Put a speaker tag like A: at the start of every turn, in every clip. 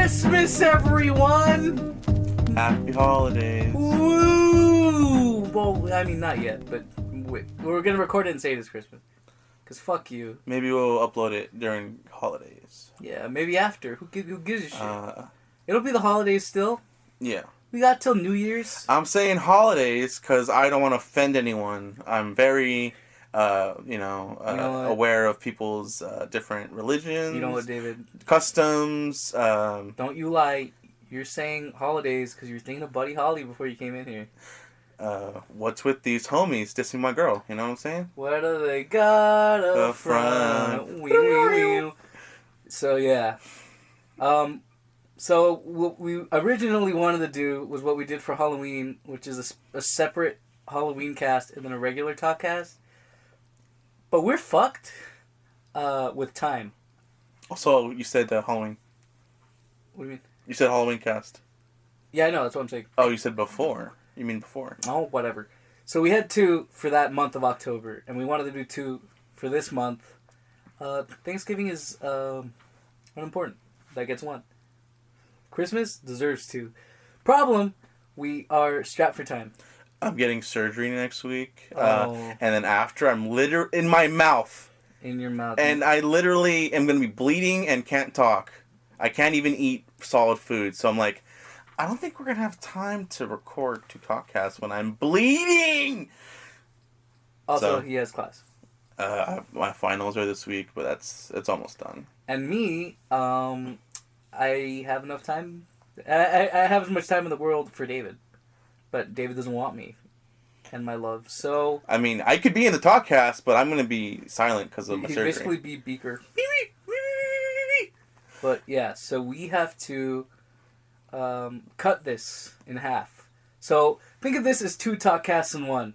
A: Christmas, everyone!
B: Happy holidays.
A: Woo! Well, I mean, not yet, but we're gonna record it and say it is Christmas. Cause fuck you.
B: Maybe we'll upload it during holidays.
A: Yeah, maybe after. Who gives a shit? It'll be the holidays still.
B: Yeah.
A: We got till New Year's.
B: I'm saying holidays because I don't want to offend anyone. I'm very, aware of people's different religions.
A: You know what, David?
B: Customs.
A: Don't you lie. You're saying holidays because you're thinking of Buddy Holly before you came in here.
B: What's with these homies dissing my girl? You know what I'm saying?
A: What do they got up front? Wee, wee, wee. So, yeah. So, what we originally wanted to do was what we did for Halloween, which is a separate Halloween cast and then a regular talk cast. But we're fucked with time.
B: Also, you said Halloween.
A: What do you mean?
B: You said Halloween cast.
A: Yeah, I know. That's what I'm saying.
B: Oh, you said before. You mean before.
A: Oh, whatever. So we had 2 for that month of October, and we wanted to do 2 for this month. Thanksgiving is unimportant. That gets 1. Christmas deserves 2. Problem, we are strapped for time.
B: I'm getting surgery next week.
A: Oh.
B: And then after, I'm literally in my mouth.
A: In your mouth.
B: And I literally am going to be bleeding and can't talk. I can't even eat solid food. So I'm like, I don't think we're going to have time to record 2 podcasts when I'm bleeding.
A: Also,
B: So,
A: he has class.
B: My finals are this week, but it's almost done.
A: And me, I have enough time. I have as much time in the world for David. But David doesn't want me and my love. So
B: I mean, I could be in the talkcast, but I'm going to be silent because of my surgery.
A: Basically be Beaker. But yeah, so we have to cut this in half. So think of this as 2 talkcasts in 1.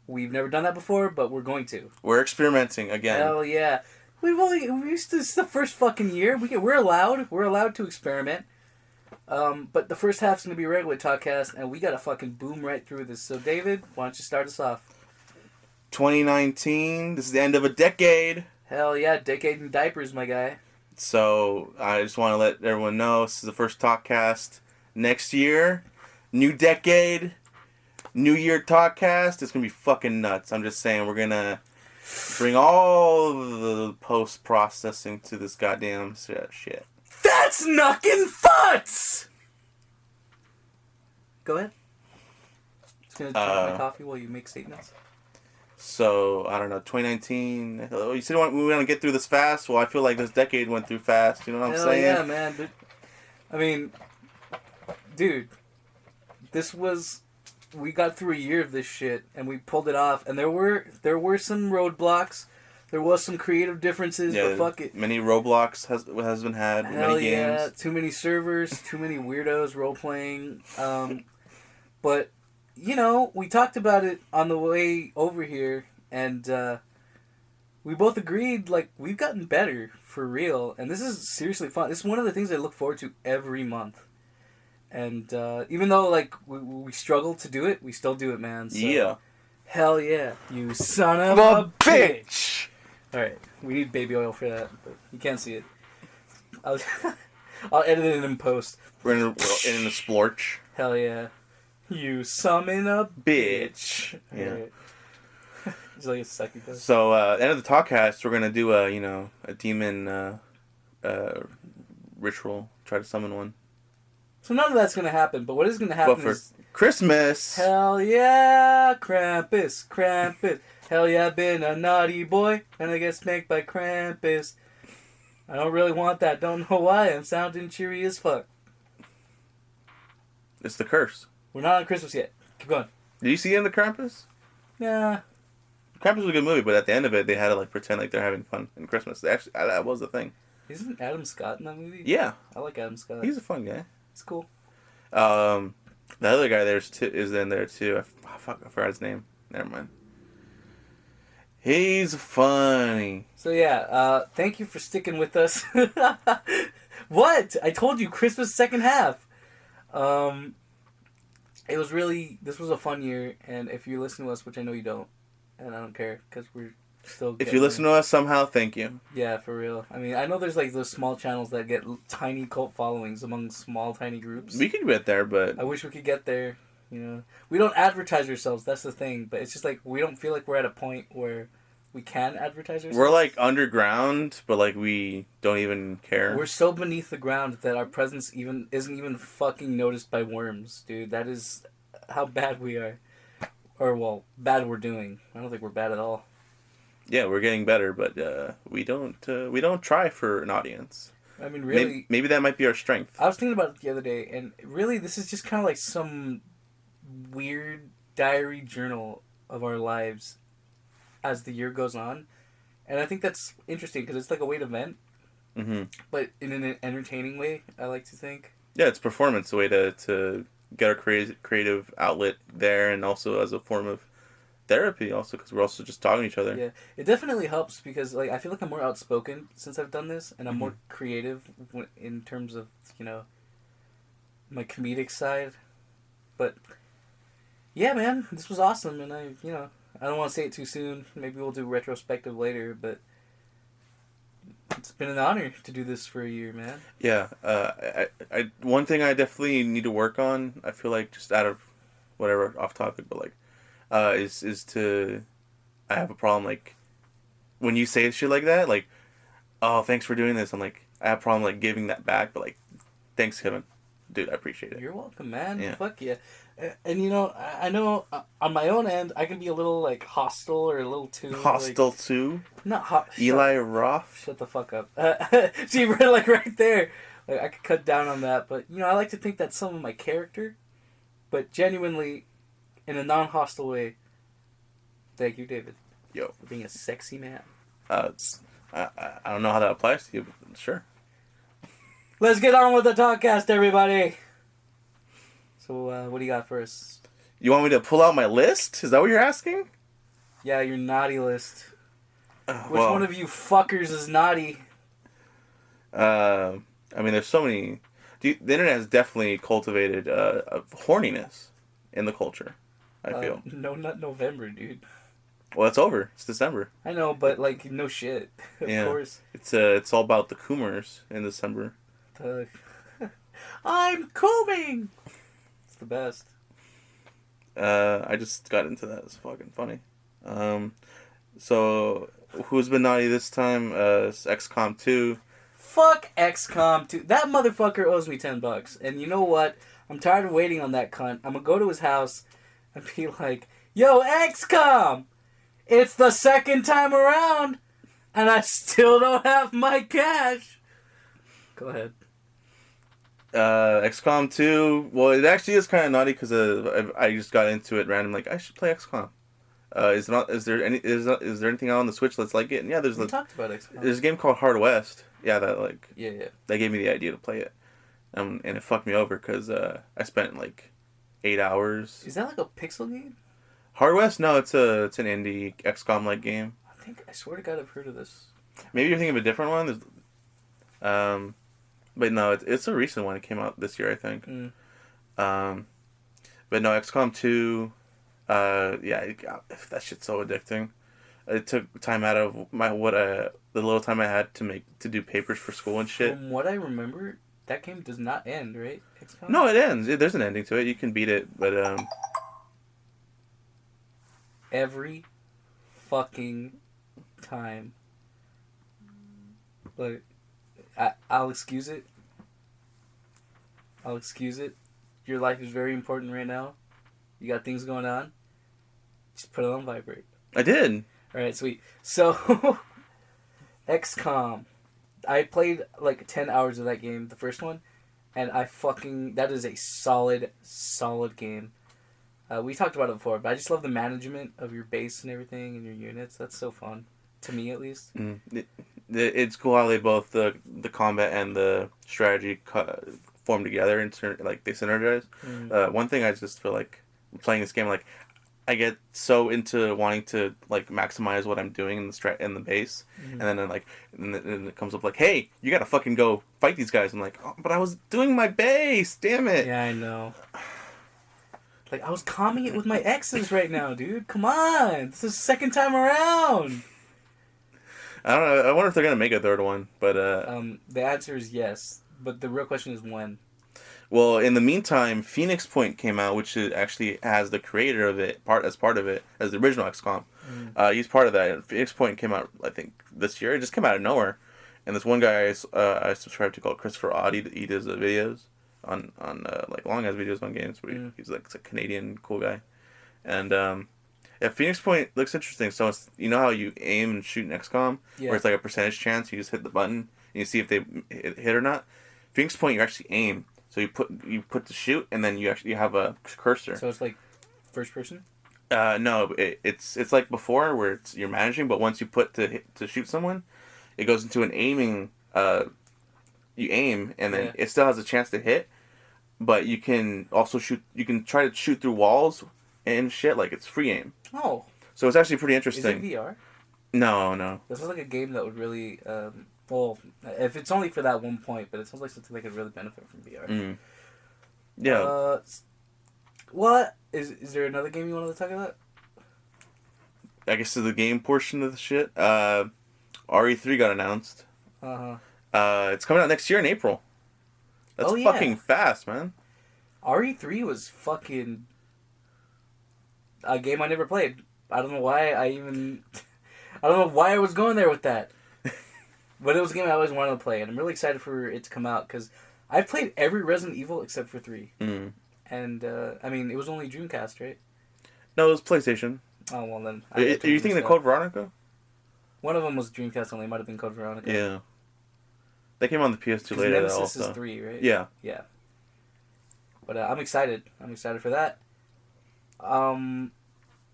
A: We've never done that before, but we're going to.
B: We're experimenting again.
A: Hell yeah. This is the first fucking year. We're allowed to experiment. But the first half's going to be a regular talkcast, and we got to fucking boom right through this. So, David, why don't you start us off?
B: 2019, this is the end of a decade.
A: Hell yeah, decade in diapers, my guy.
B: So, I just want to let everyone know, this is the first talkcast. Next year, new decade, new year talkcast. It's going to be fucking nuts. I'm just saying, we're going to bring all the post-processing to this goddamn shit.
A: That's knockin' farts! Go ahead. Just gonna drink my coffee while you make statements.
B: So, I don't know, 2019... You said we want to get through this fast? Well, I feel like this decade went through fast, you know what I'm saying?
A: Yeah, man. I mean, dude, this was... We got through a year of this shit, and we pulled it off, and there were some roadblocks. There was some creative differences, but fuck it.
B: Many Roblox has been had.
A: Hell
B: many games.
A: Yeah, too many servers, too many weirdos role-playing. But, we talked about it on the way over here, and we both agreed, we've gotten better, for real. And this is seriously fun. This is one of the things I look forward to every month. And even though, we struggle to do it, we still do it, man. So,
B: yeah.
A: Hell yeah. You son of a bitch! Alright, we need baby oil for that, but you can't see it. I'll edit it in post.
B: We're in a splorch.
A: Hell yeah. You summon a bitch.
B: Yeah.
A: Right. It's like a second post.
B: So, end of the talkcast, we're going to do a demon ritual. Try to summon one.
A: So none of that's going to happen, but what is going to happen is...
B: Christmas!
A: Hell yeah, Krampus. Hell yeah, I've been a naughty boy, and I get spanked by Krampus. I don't really want that. Don't know why. I'm sounding cheery as fuck.
B: It's the curse.
A: We're not on Christmas yet. Keep going.
B: Did you see the end of Krampus?
A: Nah.
B: Krampus was a good movie, but at the end of it, they had to pretend like they're having fun in Christmas. Actually, that was the thing.
A: Isn't Adam Scott in that movie?
B: Yeah.
A: I like Adam Scott.
B: He's a fun guy.
A: It's cool.
B: The other guy is in there too. I forgot his name. Never mind. He's funny.
A: So yeah, thank you for sticking with us. What? I told you, Christmas second half. This was a fun year, and if you listen to us, which I know you don't, and I don't care, because we're Still
B: if you listen to us somehow, thank you.
A: Yeah, for real. I mean, I know there's like those small channels that get tiny cult followings among small, tiny groups.
B: We could get there, but
A: I wish we could get there. You know, we don't advertise ourselves. That's the thing. But it's just like we don't feel like we're at a point where we can advertise ourselves.
B: we're like underground, but like we don't even care.
A: We're so beneath the ground that our presence isn't even fucking noticed by worms, dude. That is how bad we are, or well, bad we're doing. I don't think we're bad at all.
B: Yeah, we're getting better, but we don't try for an audience.
A: I mean, really,
B: maybe that might be our strength.
A: I was thinking about it the other day, and really, this is just kind of like some weird diary journal of our lives as the year goes on, and I think that's interesting because it's like a way to vent, but in an entertaining way. I like to think.
B: Yeah, it's performance, a way to get our creative outlet there, and also as a form of therapy, also because we're also just talking to each other.
A: Yeah, it definitely helps because like I feel like I'm more outspoken since I've done this, and I'm more creative in terms of my comedic side. But yeah, man, this was awesome, and I don't want to say it too soon. Maybe we'll do retrospective later, but it's been an honor to do this for a year, man.
B: Yeah, I one thing I definitely need to work on. I feel like just out of whatever off topic, but like. Is to, I have a problem like, when you say shit like that, like, oh, thanks for doing this. I'm like, I have a problem like giving that back, but like, thanks, Kevin, dude, I appreciate it.
A: You're welcome, man.
B: Yeah.
A: Fuck yeah. And I know on my own end I can be a little like hostile or a little too
B: Hostile
A: like,
B: too.
A: Not hot.
B: Eli Roth.
A: Shut the fuck up. See, we're like right there. Like I could cut down on that, but I like to think that's some of my character, but genuinely. In a non-hostile way. Thank you, David.
B: Yo.
A: For being a sexy man.
B: I don't know how that applies to you, but sure.
A: Let's get on with the talkcast, everybody. So, what do you got for us?
B: You want me to pull out my list? Is that what you're asking?
A: Yeah, your naughty list. Which
B: well,
A: one of you fuckers is naughty?
B: I mean, there's so many... The internet has definitely cultivated a horniness in the culture. I feel.
A: No, not November, dude.
B: Well, it's over. It's December.
A: I know, but like, no shit. Of course.
B: It's all about the Coomers in December.
A: I'm combing. It's the best.
B: I just got into that. It's fucking funny. So who's been naughty this time? It's XCOM 2.
A: Fuck XCOM 2. That motherfucker owes me $10. And you know what? I'm tired of waiting on that cunt. I'm gonna go to his house and be like, yo, XCOM! It's the second time around, and I still don't have my cash. Go ahead.
B: XCOM 2, well, it actually is kind of naughty because I just got into it random, like, I should play XCOM. Is there anything out on the Switch that's like it? And yeah, we
A: talked about XCOM.
B: There's a game called Hard West. Yeah, that gave me the idea to play it. And it fucked me over because I spent like 8 hours.
A: Is that like a pixel game?
B: Hard West? No, it's an indie XCOM like game.
A: I swear to God, I've heard of this.
B: Maybe you're thinking of a different one. But no, it's a recent one. It came out this year, I think. But no, XCOM 2. That shit's so addicting. It took time out of the little time I had to do papers for school and shit.
A: From what I remember, that game does not end, right? XCOM?
B: No, it ends. There's an ending to it. You can beat it, but
A: every fucking time. Like, I'll excuse it. Your life is very important right now. You got things going on. Just put it on vibrate.
B: I did.
A: Alright, sweet. So, XCOM. I played like 10 hours of that game, the first one, and that is a solid game. We talked about it before, but I just love the management of your base and everything and your units. That's so fun. To me, at least.
B: It's cool how they both, the combat and the strategy form together and they synergize. One thing I just feel like playing this game, like, I get so into wanting to like maximize what I'm doing in the base, and then and it comes up like, hey, you gotta fucking go fight these guys. I'm like, oh, but I was doing my base, damn it.
A: Yeah, I know. Like, I was calming it with my exes right now, dude. Come on, this is the second time around.
B: I don't know. I wonder if they're gonna make a third one, but
A: The answer is yes, but the real question is when.
B: well, in the meantime, Phoenix Point came out, which actually has the creator of it as part of it as the original XCOM. He's part of that. Phoenix Point came out, I think, this year. It just came out of nowhere, and this one guy I subscribe to called Christopher Odd. He does videos on like long ass videos on games. Where he's like a Canadian cool guy, and yeah, Phoenix Point looks interesting. So it's, you know how you aim and shoot in XCOM, where it's like a percentage chance. You just hit the button and you see if they hit or not. Phoenix Point, you actually aim. So you put the shoot, and then you have a cursor.
A: So it's like first person.
B: No, it's like before where you're managing, but once you put to shoot someone, it goes into an aiming. You aim, and then it still has a chance to hit, but you can also shoot. You can try to shoot through walls and shit. Like it's free aim.
A: Oh.
B: So it's actually pretty interesting.
A: Is it VR?
B: No.
A: This is like a game that would really, well, if it's only for that one point, but it sounds like something that could really benefit from VR.
B: Yeah.
A: What? Is there another game you wanted to talk about?
B: I guess to the game portion of the shit. RE3 got announced. It's coming out next year in April. That's fucking fast, man.
A: RE3 was fucking a game I never played. I don't know why I don't know why I was going there with that. But it was a game I always wanted to play, and I'm really excited for it to come out, because I've played every Resident Evil except for 3. And, I mean, it was only Dreamcast, right?
B: No, it was PlayStation.
A: Oh, well then.
B: Are you thinking of Code Veronica?
A: One of them was Dreamcast only. It might have been Code Veronica.
B: Yeah. They came on the PS2 later.
A: Nemesis
B: also.
A: is 3, right?
B: Yeah.
A: Yeah. But I'm excited. I'm excited for that. I don't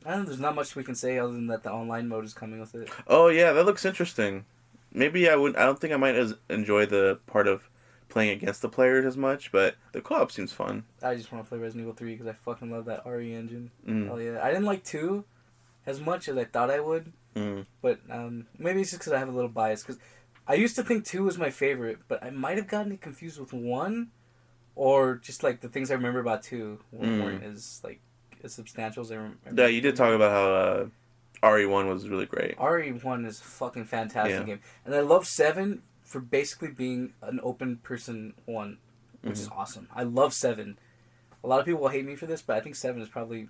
A: know, there's not much we can say other than that the online mode is coming with it.
B: Oh, yeah, that looks interesting. Maybe I don't think I might enjoy the part of playing against the players as much, but the co-op seems fun.
A: I just want to play Resident Evil 3 because I fucking love that RE engine. Oh, yeah. I didn't like 2 as much as I thought I would. But maybe it's just because I have a little bias. Because I used to think 2 was my favorite, but I might have gotten it confused with 1. Or just like the things I remember about 2 weren't as like as substantial as I remember.
B: Yeah, you did talk about how RE1 was really great.
A: RE1 is a fucking fantastic game. And I love 7 for basically being an open person one, which is awesome. I love 7. A lot of people will hate me for this, but I think 7 is probably...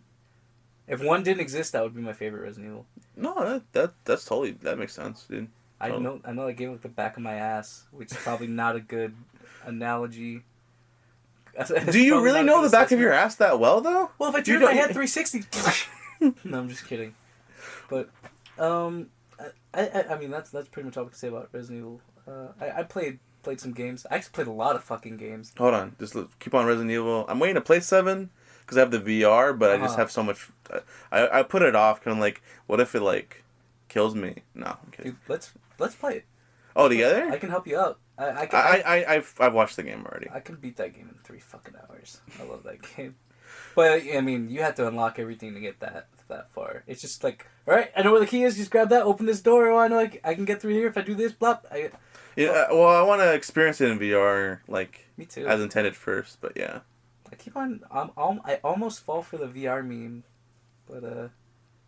A: If 1 didn't exist, that would be my favorite Resident Evil.
B: No, that's totally... That makes sense, dude.
A: I know that game with the back of my ass, which is probably not a good analogy.
B: Do you really know the back of your ass that well, though?
A: Well, if I turned my head 360... No, I'm just kidding. But, I mean, that's pretty much all we can say about Resident Evil. I played some games. I actually played a lot of fucking games.
B: Hold on. Just keep on Resident Evil. I'm waiting to play 7 because I have the VR, but I just have so much... I put it off because I'm like, what if it, like, kills me? No, I'm kidding.
A: Dude, let's play it.
B: Oh, together?
A: I can help you out.
B: I've watched the game already.
A: I can beat that game in 3 fucking hours. I love that game. But, I mean, you have to unlock everything to get that far. It's just like, alright, I know where the key is, just grab that, open this door, oh, I know I can get through here if I do this, blop.
B: Well, I want to experience it in VR, like,
A: me too.
B: As intended first, but yeah.
A: I almost fall for the VR meme, but,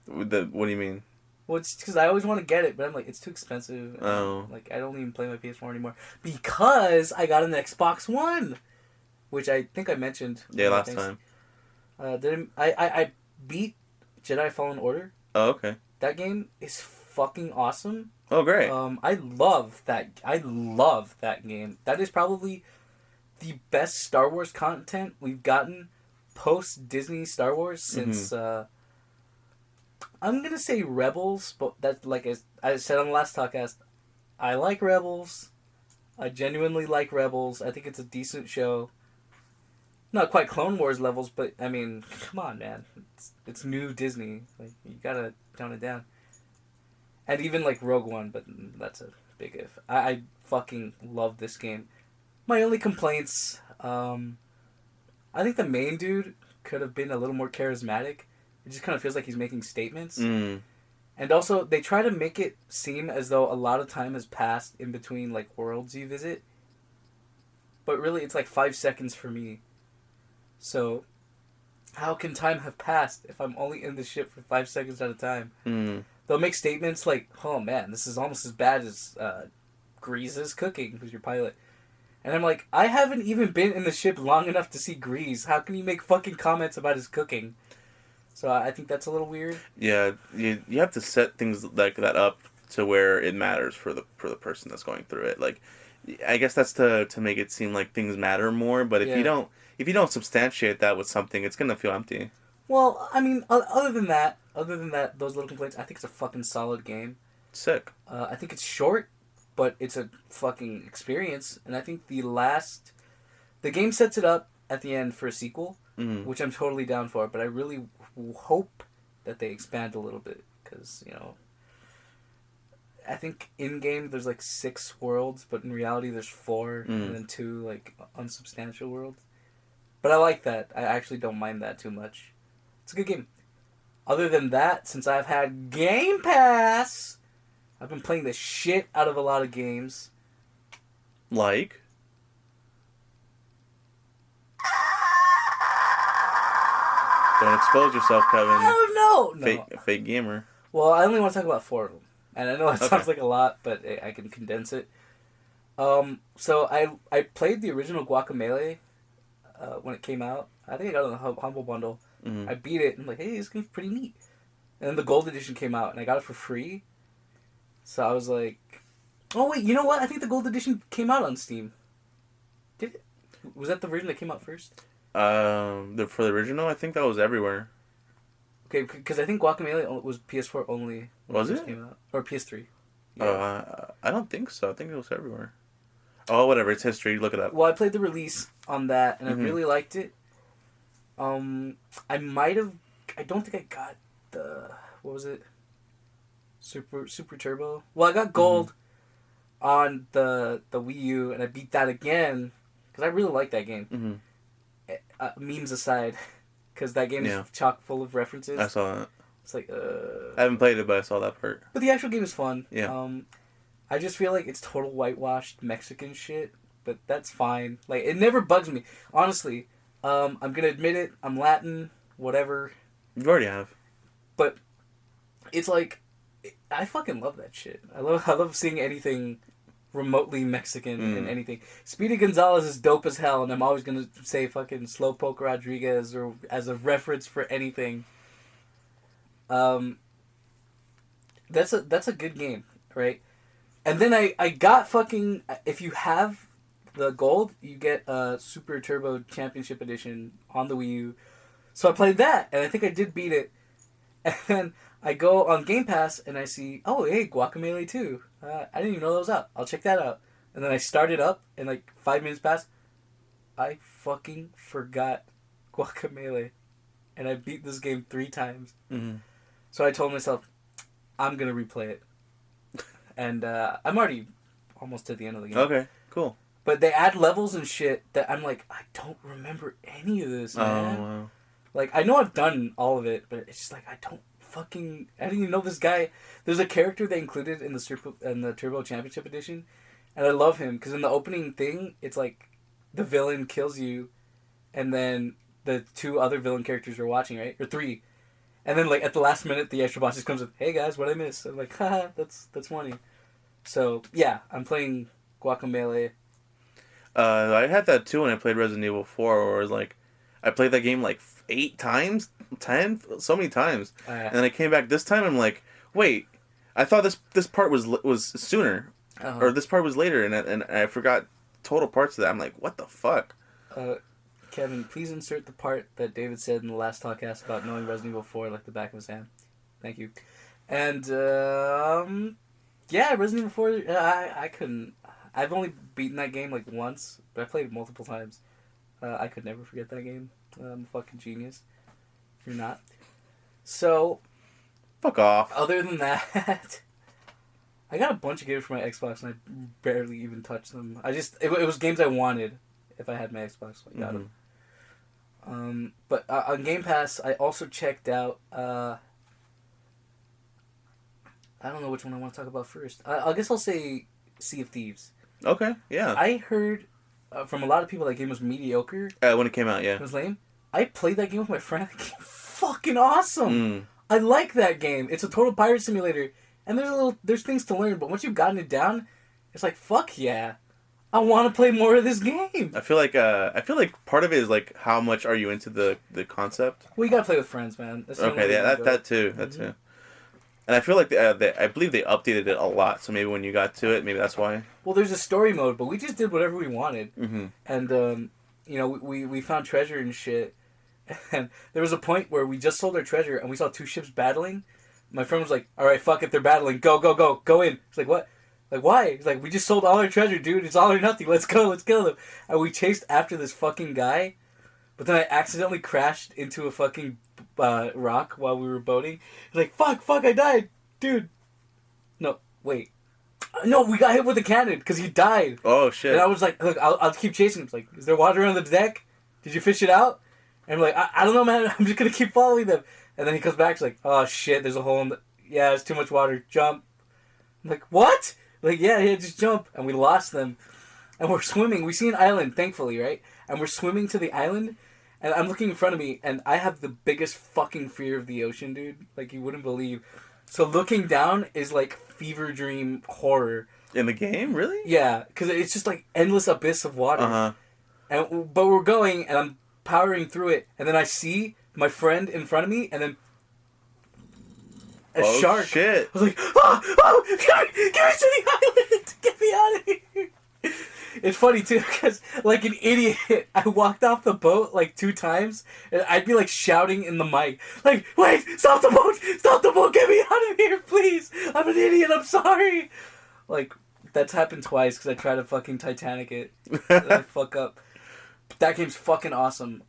B: What do you mean?
A: Well, it's because I always want to get it, but I'm like, it's too expensive.
B: Oh.
A: Like, I don't even play my PS4 anymore. Because I got an Xbox One! Which I think I mentioned.
B: Yeah, last time.
A: I beat Jedi Fallen Order.
B: Oh, okay.
A: That game is fucking awesome.
B: Oh, great.
A: I love that game. That is probably the best Star Wars content we've gotten post Disney Star Wars since I'm gonna say Rebels, but that's like I said on the last Talkcast, I like Rebels. I genuinely like Rebels. I think it's a decent show. Not quite Clone Wars levels, but I mean, come on, man. It's new Disney. Like, you gotta tone it down. And even like Rogue One, but that's a big if. I fucking love this game. My only complaints, I think the main dude could have been a little more charismatic. It just kind of feels like he's making statements. And also, they try to make it seem as though a lot of time has passed in between like worlds you visit. But really, it's like 5 seconds for me. So, how can time have passed if I'm only in the ship for 5 seconds at a time? they'll make statements like, "Oh man, this is almost as bad as Grease's cooking," who's your pilot. And I'm like, I haven't even been in the ship long enough to see Grease. How can you make fucking comments about his cooking? So I think that's a little weird.
B: Yeah, you have to set things like that up to where it matters for the person that's going through it. Like, I guess that's to make it seem like things matter more. But if you don't substantiate that with something, it's gonna feel empty.
A: Well, I mean, other than that, those little complaints, I think it's a fucking solid game.
B: Sick.
A: I think it's short, but it's a fucking experience. And I think the game sets it up at the end for a sequel, which I'm totally down for. But I really hope that they expand a little bit, because, you know, I think in-game there's like 6 worlds, but in reality there's 4, and then 2 like unsubstantial worlds. But I like that. I actually don't mind that too much. It's a good game. Other than that, since I've had Game Pass, I've been playing the shit out of a lot of games.
B: Like? Don't expose yourself, Kevin.
A: Oh, no!
B: Fake gamer.
A: Well, I only want to talk about 4 of them. And I know that sounds like a lot, but I can condense it. So I played the original Guacamelee when it came out. I think I got it on the Humble Bundle. I beat it, and I'm like, hey, this game's pretty neat. And then the Gold Edition came out, and I got it for free. So I was like, oh, wait, you know what? I think the Gold Edition came out on Steam. Did it? Was that the version that came out first?
B: For the original, I think that was everywhere.
A: Okay, because I think Guacamelee was PS4 only.
B: Was it?
A: Came out. Or PS3.
B: Yeah. I don't think so. I think it was everywhere. Oh, whatever. It's history. Look it up.
A: Well, I played the release on that, and I really liked it. I might have... I don't think I got the... What was it? Super Turbo? Well, I got Gold on the Wii U, and I beat that again, because I really like that game. Memes aside, because that game is chock full of references.
B: I saw that.
A: It's like,
B: I haven't played it, but I saw that part. But
A: the actual game is fun.
B: Yeah.
A: I just feel like it's total whitewashed Mexican shit, but that's fine. Like, it never bugs me. Honestly, I'm gonna admit it, I'm Latin, whatever.
B: You already have.
A: But it's like, I fucking love that shit. I love seeing anything remotely Mexican in anything. Speedy Gonzalez is dope as hell, and I'm always gonna say fucking Slowpoke Rodriguez or as a reference for anything. That's a good game, right? And then I got fucking... If you have the Gold, you get a Super Turbo Championship Edition on the Wii U. So I played that, and I think I did beat it. And then I go on Game Pass, and I see, oh, hey, Guacamelee 2. I didn't even know that was out. I'll check that out. And then I start it up, and like 5 minutes pass. I fucking forgot Guacamelee. And I beat this game 3 times. So I told myself, I'm going to replay it. And I'm already almost to the end of the game.
B: Okay, cool.
A: But they add levels and shit that I'm like, I don't remember any of this, man.
B: Oh, wow.
A: Like, I know I've done all of it, but it's just like, I didn't even know this guy. There's a character they included in the Turbo Championship Edition, and I love him, because in the opening thing, it's like, the villain kills you, and then the 2 other villain characters are watching, right? Or 3. And then, like, at the last minute, the extra boss just comes with, hey guys, what'd I miss? I'm like, haha, that's funny. So, yeah, I'm playing Guacamelee.
B: I had that too when I played Resident Evil 4, where it was like, I played that game like 8 times? 10? So many times. And then I came back this time and I'm like, wait, I thought this part was sooner. Or this part was later, and I forgot total parts of that. I'm like, what the fuck?
A: Kevin, please insert the part that David said in the last podcast about knowing Resident Evil 4 like the back of his hand. Thank you. And, yeah, Resident Evil 4, I couldn't... I've only beaten that game like once, but I played it multiple times. I could never forget that game. I'm a fucking genius. You're not. So...
B: Fuck off.
A: Other than that... I got a bunch of games for my Xbox, and I barely even touched them. It was games I wanted if I had my Xbox, so I got them. But on Game Pass, I also checked out... I don't know which one I want to talk about first. I guess I'll say Sea of Thieves.
B: Okay, yeah.
A: I heard from a lot of people that game was mediocre.
B: When it came out, yeah.
A: It was lame. I played that game with my friend. Fucking awesome. I like that game. It's a total pirate simulator, and there's things to learn. But once you've gotten it down, it's like fuck yeah, I want to play more of this game.
B: I feel like part of it is like how much are you into the concept.
A: Well, you gotta play with friends, man. That's
B: okay, yeah, that too. And I feel like I believe they updated it a lot. So maybe when you got to it, maybe that's why.
A: Well, there's a story mode, but we just did whatever we wanted, and we found treasure and shit. And there was a point where we just sold our treasure, and we saw two ships battling. My friend was like, "All right, fuck it, they're battling. Go in." It's like, "What? Like, why?" He's like, "We just sold all our treasure, dude. It's all or nothing. Let's go. Let's kill them." And we chased after this fucking guy, but then I accidentally crashed into a fucking rock while we were boating. He's like, fuck, I died. Dude. No, wait. No, we got hit with a cannon because he died.
B: Oh, shit.
A: And I was like, look, I'll keep chasing him. It's like, is there water on the deck? Did you fish it out? And I'm like, I don't know, man. I'm just going to keep following them. And then he comes back. He's like, oh, shit, there's a hole in the... Yeah, there's too much water. Jump. I'm like, what? Like, yeah, just jump. And we lost them. And we're swimming. We see an island, thankfully, right? And we're swimming to the island. And I'm looking in front of me, and I have the biggest fucking fear of the ocean, dude. Like, you wouldn't believe. So looking down is like fever dream horror.
B: In the game? Really?
A: Yeah, because it's just like endless abyss of water. But we're going, and I'm powering through it, and then I see my friend in front of me, and then a shark.
B: Shit.
A: I was like, get me to the island! Get me out of here! It's funny, too, because, like an idiot, I walked off the boat, like, 2 times, and I'd be, like, shouting in the mic, like, wait, stop the boat, get me out of here, please! I'm an idiot, I'm sorry! Like, that's happened twice, because I tried to fucking Titanic it, and I fuck up. But that game's fucking awesome.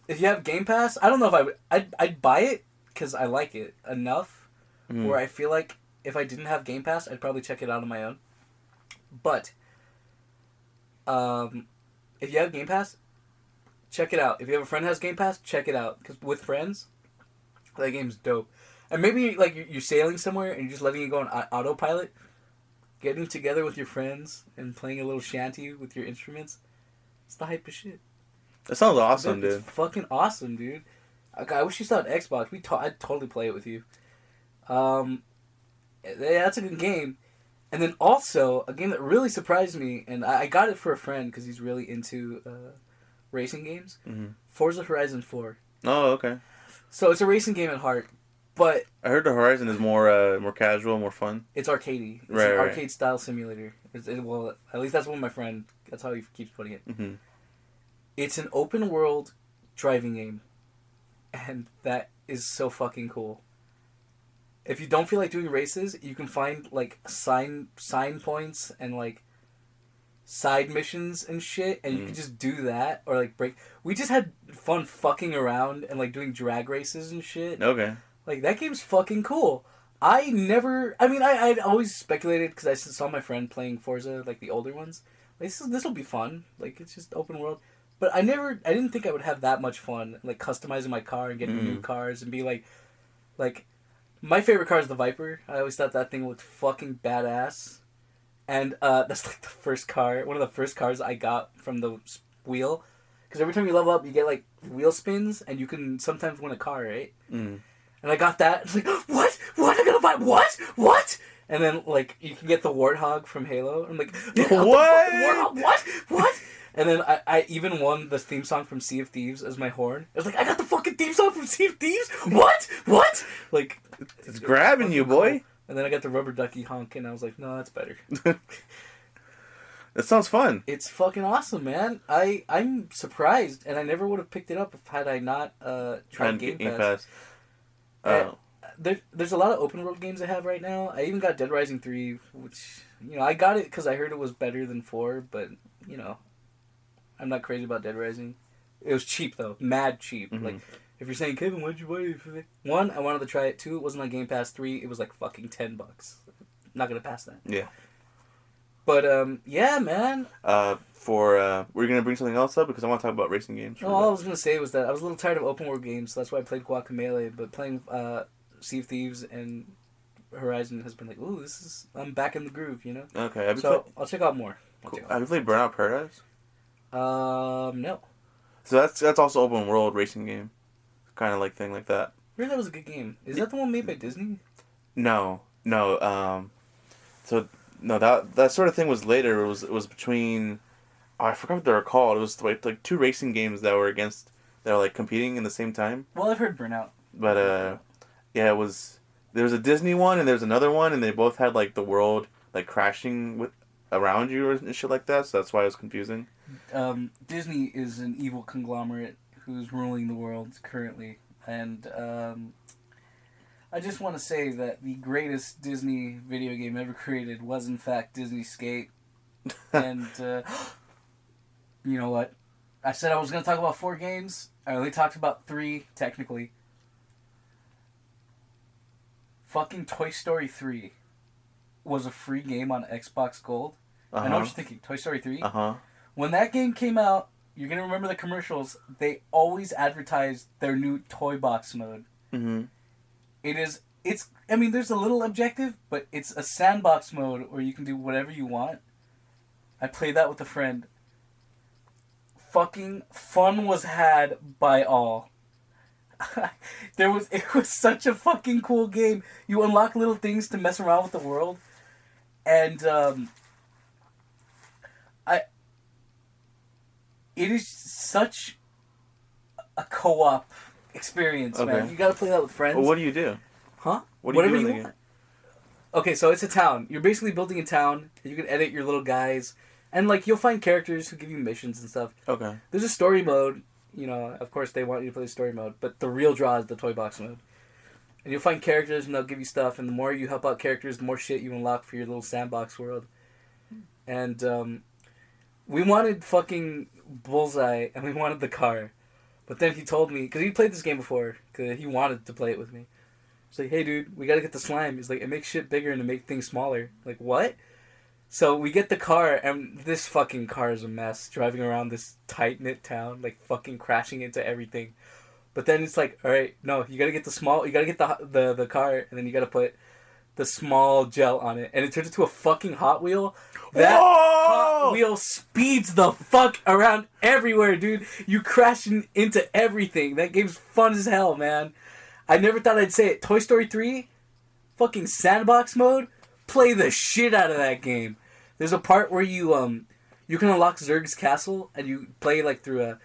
A: If you have Game Pass, I don't know if I would, I'd buy it, because I like it enough, where I feel like if I didn't have Game Pass, I'd probably check it out on my own. But... if you have Game Pass, check it out. If you have a friend who has Game Pass, check it out. Because with friends, that game's dope. And maybe like you're sailing somewhere and you're just letting it go on autopilot. Getting together with your friends and playing a little shanty with your instruments. It's the hype of shit.
B: That sounds awesome, dude.
A: It's fucking awesome, dude. I wish you still had Xbox. I'd totally play it with you. Yeah, that's a good game. And then also, a game that really surprised me, and I got it for a friend because he's really into racing games, Forza Horizon 4.
B: Oh, okay.
A: So it's a racing game at heart, but...
B: I heard the Horizon is more casual, more fun.
A: It's arcadey. It's an arcade-style simulator. Well, at least that's what my friend... That's how he keeps putting it. Mm-hmm. It's an open-world driving game, and that is so fucking cool. If you don't feel like doing races, you can find, like, sign points and, like, side missions and shit, and you can just do that, or, like, break... We just had fun fucking around and, like, doing drag races and shit.
B: Okay.
A: Like, that game's fucking cool. I'd always speculated, because I saw my friend playing Forza, like, the older ones. Like, this will be fun. Like, it's just open world. But I didn't think I would have that much fun, like, customizing my car and getting new cars and be, like... My favorite car is the Viper. I always thought that thing looked fucking badass. And that's like one of the first cars I got from the wheel. Because every time you level up, you get like wheel spins, and you can sometimes win a car, right? And I got that. It's like, what? I'm gonna buy what? And then like you can get the Warthog from Halo. I'm like, what? What? And then I even won the theme song from Sea of Thieves as my horn. I was like, I got the fucking theme song from Sea of Thieves? What? Like...
B: It's grabbing you, boy.
A: Cool. And then I got the rubber ducky honk, and I was like, no, that's better.
B: That sounds fun.
A: It's fucking awesome, man. I'm surprised, and I never would have picked it up had I not tried Game Pass. There's a lot of open world games I have right now. I even got Dead Rising 3, which, I got it because I heard it was better than 4, but, I'm not crazy about Dead Rising. It was cheap, though. Mad cheap. Mm-hmm. Like, if you're saying, Kevin, why'd you buy it? 1, I wanted to try it. 2, it wasn't on Game Pass. 3, it was like fucking $10. Not gonna pass that.
B: Yeah.
A: But, yeah, man.
B: Were you gonna bring something else up? Because I want to talk about racing games.
A: All I was gonna say was that I was a little tired of open world games, so that's why I played Guacamelee. But playing Sea of Thieves and Horizon has been like, ooh, I'm back in the groove,
B: Okay.
A: I'll check out more.
B: Cool. Have you played Burnout Paradise?
A: No.
B: So that's also open world racing game, kind of like thing like that.
A: heard that was a good game. Is that the one made by Disney?
B: No. So no, that sort of thing was later. It was between. Oh, I forgot what they were called. It was like two racing games that were like competing in the same time.
A: Well, I've heard Burnout.
B: But yeah, it was. There was a Disney one and there's another one, and they both had like the world like crashing around you and shit like that. So that's why it was confusing.
A: Disney is an evil conglomerate who's ruling the world currently, and I just want to say that the greatest Disney video game ever created was in fact Disney Skate. And you know what? I said I was going to talk about 4 games. I only talked about 3 technically. Fucking Toy Story 3 was a free game on Xbox Gold. I know what you're thinking. Toy Story 3? When that game came out, you're going to remember the commercials. They always advertised their new Toy Box mode.
B: Mm-hmm.
A: I mean, there's a little objective, but it's a sandbox mode where you can do whatever you want. I played that with a friend. Fucking fun was had by all. It was such a fucking cool game. You unlock little things to mess around with the world, and it is such a co-op experience, man. You gotta play that with friends.
B: Well, what do you do?
A: Huh?
B: What do you do in the game?
A: Okay, so it's a town. You're basically building a town. You can edit your little guys. And, like, you'll find characters who give you missions and stuff.
B: Okay.
A: There's a story mode. You know, of course they want you to play the story mode. But the real draw is the toy box mode. And you'll find characters and they'll give you stuff. And the more you help out characters, the more shit you unlock for your little sandbox world. And, we wanted fucking Bullseye and we wanted the car. But then he told me, because he played this game before, because he wanted to play it with me. He's like, hey dude, we gotta get the slime. He's like, it makes shit bigger and it makes things smaller. Like, what? So we get the car, and this fucking car is a mess, driving around this tight-knit town, like fucking crashing into everything. But then it's like, alright, no, you gotta get the car, and then you gotta put the small gel on it, and it turns into a fucking Hot Wheel. That Hot Wheel speeds the fuck around everywhere, dude. You crashing into everything. That game's fun as hell, man. I never thought I'd say it. Toy Story 3, fucking sandbox mode, play the shit out of that game. There's a part where you can unlock Zurg's castle, and you play like through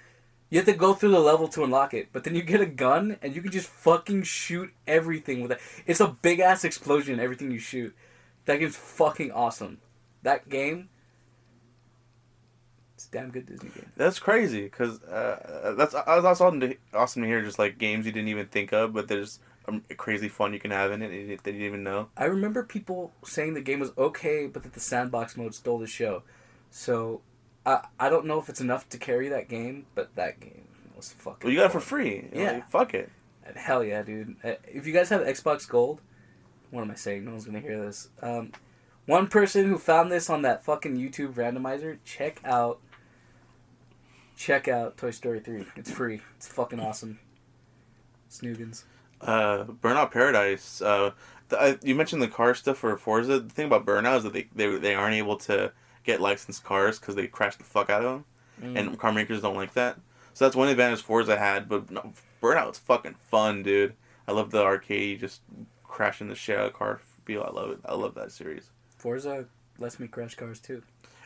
A: you have to go through the level to unlock it, but then you get a gun, and you can just fucking shoot everything with it. It's a big-ass explosion, everything you shoot. That game's fucking awesome. That game, it's a damn good Disney game.
B: That's crazy, because that's awesome to hear, just like games you didn't even think of, but there's crazy fun you can have in it that you didn't even know.
A: I remember people saying the game was okay, but that the sandbox mode stole the show. So, I don't know if it's enough to carry that game, but that game was fucking
B: Well, you got it for free.
A: Yeah.
B: Like, fuck it.
A: Hell yeah, dude. If you guys have Xbox Gold, what am I saying? No one's gonna hear this. One person who found this on that fucking YouTube randomizer, check out Toy Story 3. It's free. It's fucking awesome. Snoogans.
B: Burnout Paradise. You mentioned the car stuff for Forza. The thing about Burnout is that they aren't able to get licensed cars because they crash the fuck out of them, and car makers don't like that. So that's one advantage Forza had. But no, Burnout's fucking fun, dude. I love the arcade, just crashing the shit out of car feel. I love it. I love that series.
A: Forza lets me crash cars too.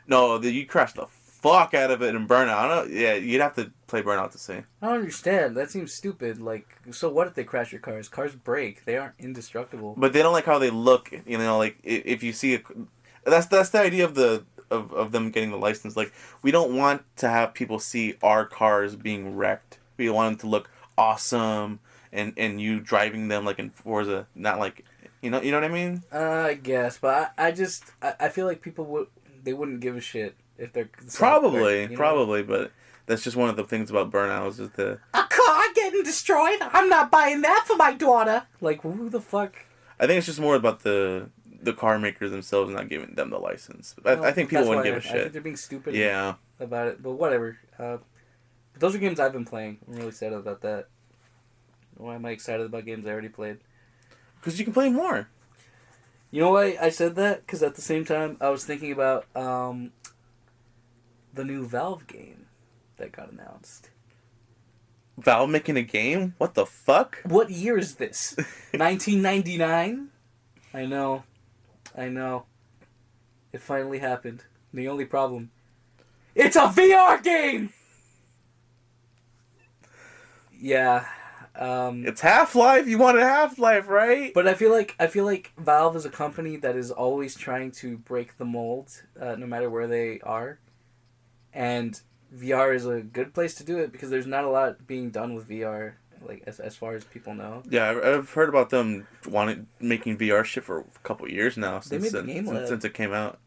B: No, you crash the fuck out of it in Burnout. I don't know. Yeah, you'd have to play Burnout to see.
A: I don't understand. That seems stupid. Like, so what if they crash your cars? Cars break. They aren't indestructible.
B: But they don't like how they look. You know, like if you see that's the idea of them getting the license. Like, we don't want to have people see our cars being wrecked. We want them to look awesome, and you driving them like in Forza, not like you know what I mean.
A: I guess, but I feel like people wouldn't give a shit. If they're
B: probably, but that's just one of the things about Burnout is the
A: a car getting destroyed. I'm not buying that for my daughter. Like, who the fuck?
B: I think it's just more about the car makers themselves not giving them the license. I think people wouldn't give a shit.
A: I think they're being stupid.
B: Yeah.
A: About it, but whatever. But those are games I've been playing. I'm really excited about that. Why am I excited about games I already played?
B: Because you can play more.
A: You know why I said that? Because at the same time, I was thinking about the new Valve game that got announced.
B: Valve making a game? What the fuck?
A: What year is this? 1999? I know. It finally happened. The only problem... It's a VR game! Yeah.
B: It's Half-Life. You wanted Half-Life, right?
A: But I feel like Valve is a company that is always trying to break the mold, no matter where they are. And VR is a good place to do it because there's not a lot being done with VR, like as far as people know.
B: Yeah, I've heard about them making VR shit for a couple of years now since it came out.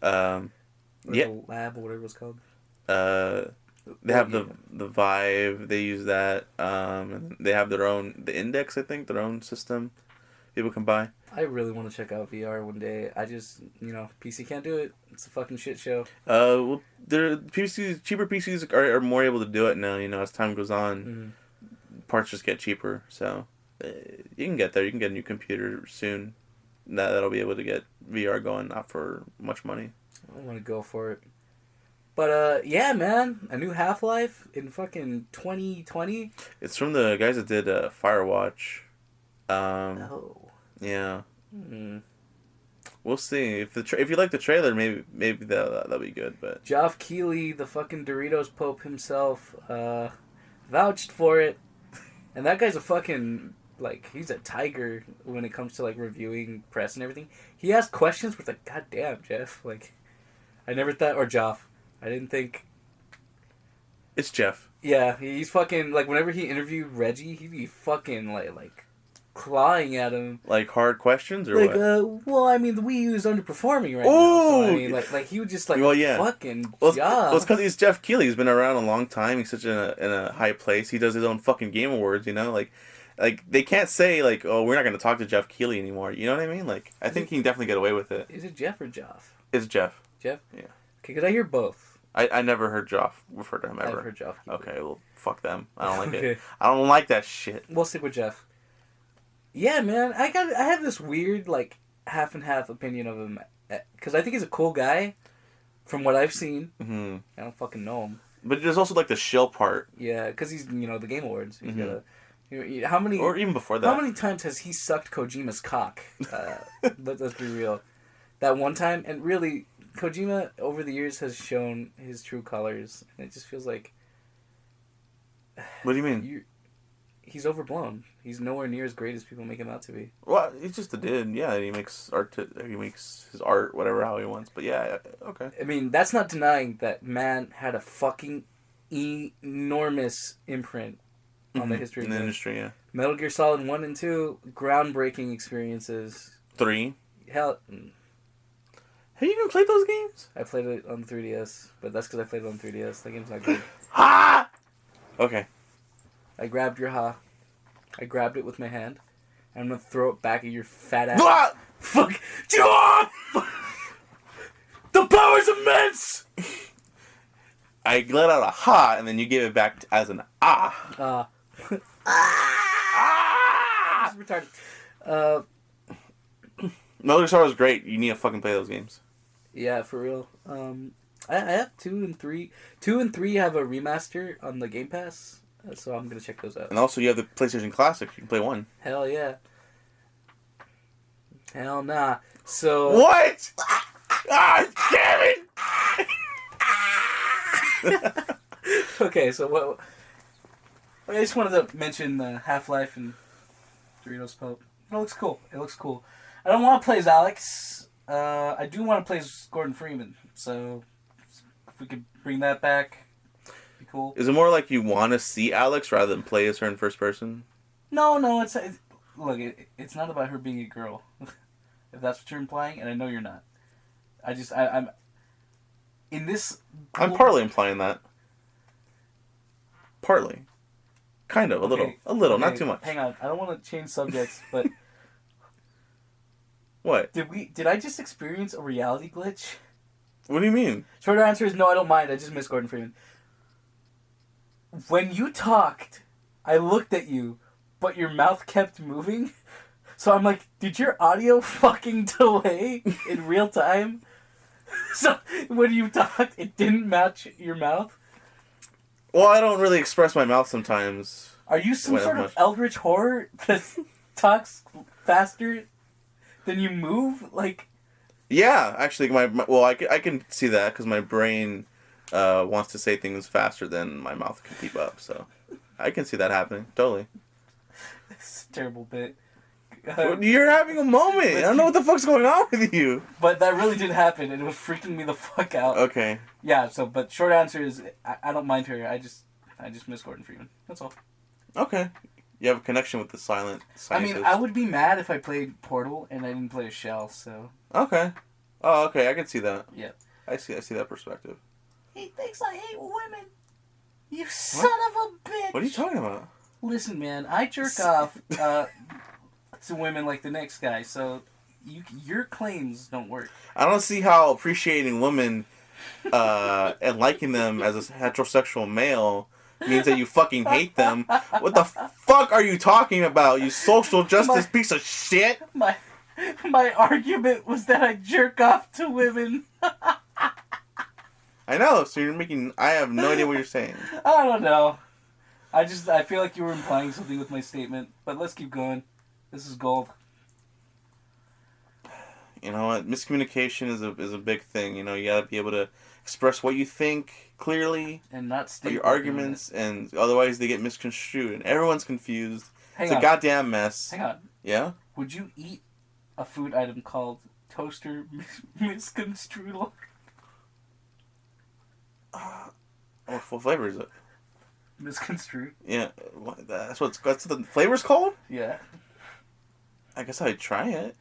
A: The lab or whatever it was called.
B: They have the Vive. They use that. And they have the Index. I think their own system. People can buy.
A: I really want to check out VR one day. I just PC can't do it. It's a fucking shit show.
B: Well, cheaper PCs are more able to do it now. As time goes on, parts just get cheaper. So you can get there. You can get a new computer soon. That'll be able to get VR going, not for much money.
A: I want to go for it. But, yeah, man. A new Half-Life in fucking 2020.
B: It's from the guys that did Firewatch. Yeah. We'll see. If you like the trailer, maybe that'll be good. But
A: Geoff Keely, the fucking Doritos Pope himself, vouched for it. And that guy's a fucking... he's a tiger when it comes to, reviewing press and everything. He asks questions where it's like, God damn, Jeff. I never thought... Or Geoff. I didn't think...
B: It's Jeff.
A: Yeah, he's fucking... whenever he interviewed Reggie, he'd be fucking, clawing at him.
B: Hard questions, or what?
A: Well, I mean, the Wii U is underperforming right now. So, he would just, fucking
B: Well,
A: job.
B: it's because he's Jeff Keely. He's been around a long time. He's such in a high place. He does his own fucking Game Awards, they can't say, oh, we're not going to talk to Jeff Keely anymore. You know what I mean? I think he can definitely get away with it.
A: Is it Jeff or Geoff?
B: It's Jeff.
A: Jeff?
B: Yeah.
A: Okay, because I hear both.
B: I never heard Geoff refer to him ever.
A: I've heard Geoff Keely.
B: Okay, well, fuck them. I don't like it. I don't like that shit.
A: We'll stick with Jeff. Yeah, man. I have this weird, half and half opinion of him. Because I think he's a cool guy, from what I've seen. Mm-hmm. I don't fucking know him.
B: But there's also, the shill part.
A: Yeah, because he's, the Game Awards. He's got a... How many...
B: Or even before that.
A: How many times has he sucked Kojima's cock? Let's be real. That one time, and really, Kojima, over the years, has shown his true colors. And it just feels like...
B: What do you mean?
A: He's overblown. He's nowhere near as great as people make him out to be.
B: Well, he's just a dude. Yeah, he makes art. He makes his art whatever how he wants. But yeah, okay.
A: I mean, that's not denying that man had a fucking enormous imprint on the history of
B: the industry. Yeah.
A: Metal Gear Solid 1 and 2, groundbreaking experiences.
B: 3.
A: Hell.
B: Have you even played those games?
A: I played it on the 3DS, but that's because I played it on 3DS. That game's not good.
B: Ha! Okay.
A: I grabbed your ha. I grabbed it with my hand. I'm gonna throw it back at your fat ass. Fuck! The power's immense!
B: I let out a ha, and then you gave it back as an ah.
A: Ah! This is retarded.
B: Metal Gear Solid was great. You need to fucking play those games.
A: Yeah, for real. I have 2 and 3. 2 and 3 have a remaster on the Game Pass. So I'm going to check those out.
B: And also you have the PlayStation Classic. You can play 1.
A: Hell yeah. Hell nah. So...
B: What? Ah, damn it!
A: Okay, so what... I just wanted to mention Half-Life and Doritos Pope. It looks cool. I don't want to play as Alex. I do want to play as Gordon Freeman. So if we could bring that back... Cool.
B: Is it more like you want to see Alex rather than play as her in first person?
A: No, look, it's not about her being a girl. If that's what you're implying, and I know you're not. I'm in this...
B: I'm partly implying that. Partly. Kind of, a little,
A: okay,
B: not too much.
A: Hang on, I don't want to change subjects, but...
B: What?
A: Did I just experience a reality glitch?
B: What do you mean?
A: Short answer is no, I don't mind, I just miss Gordon Freeman. When you talked, I looked at you, but your mouth kept moving. So I'm like, did your audio fucking delay in real time? So when you talked, it didn't match your mouth?
B: Well, I don't really express my mouth sometimes.
A: Are you some sort of eldritch horror that talks faster than you move? Like...
B: Yeah, actually, I can see that because my brain wants to say things faster than my mouth can keep up. So I can see that happening. Totally.
A: This is a terrible bit.
B: You're having a moment. I don't know what the fuck's going on with you.
A: But that really did happen, and it was freaking me the fuck out.
B: Okay.
A: Yeah. So, but short answer is, I don't mind her. I just miss Gordon Freeman. That's all.
B: Okay. You have a connection with the silent scientist.
A: I mean, I would be mad if I played Portal and I didn't play a shell. So.
B: Okay. Oh, okay. I can see that.
A: Yeah.
B: I see that perspective.
A: He thinks I hate women. You son of a bitch.
B: What are you talking about?
A: Listen, man, I jerk off to women like the next guy, so your claims don't work.
B: I don't see how appreciating women and liking them as a heterosexual male means that you fucking hate them. What the fuck are you talking about, you social justice piece of shit?
A: My argument was that I jerk off to women.
B: I know, so I have no idea what you're saying.
A: I don't know. I feel like you were implying something with my statement, but let's keep going. This is gold.
B: You know what? Miscommunication is a big thing. You know, you gotta be able to express what you think clearly
A: and not state
B: your arguments, and otherwise they get misconstrued and everyone's confused. It's a goddamn mess.
A: Hang on.
B: Yeah?
A: Would you eat a food item called toaster misconstrued?
B: What flavor is it?
A: Misconstrued.
B: Yeah, that's what the flavor's called?
A: Yeah.
B: I guess I'd try it.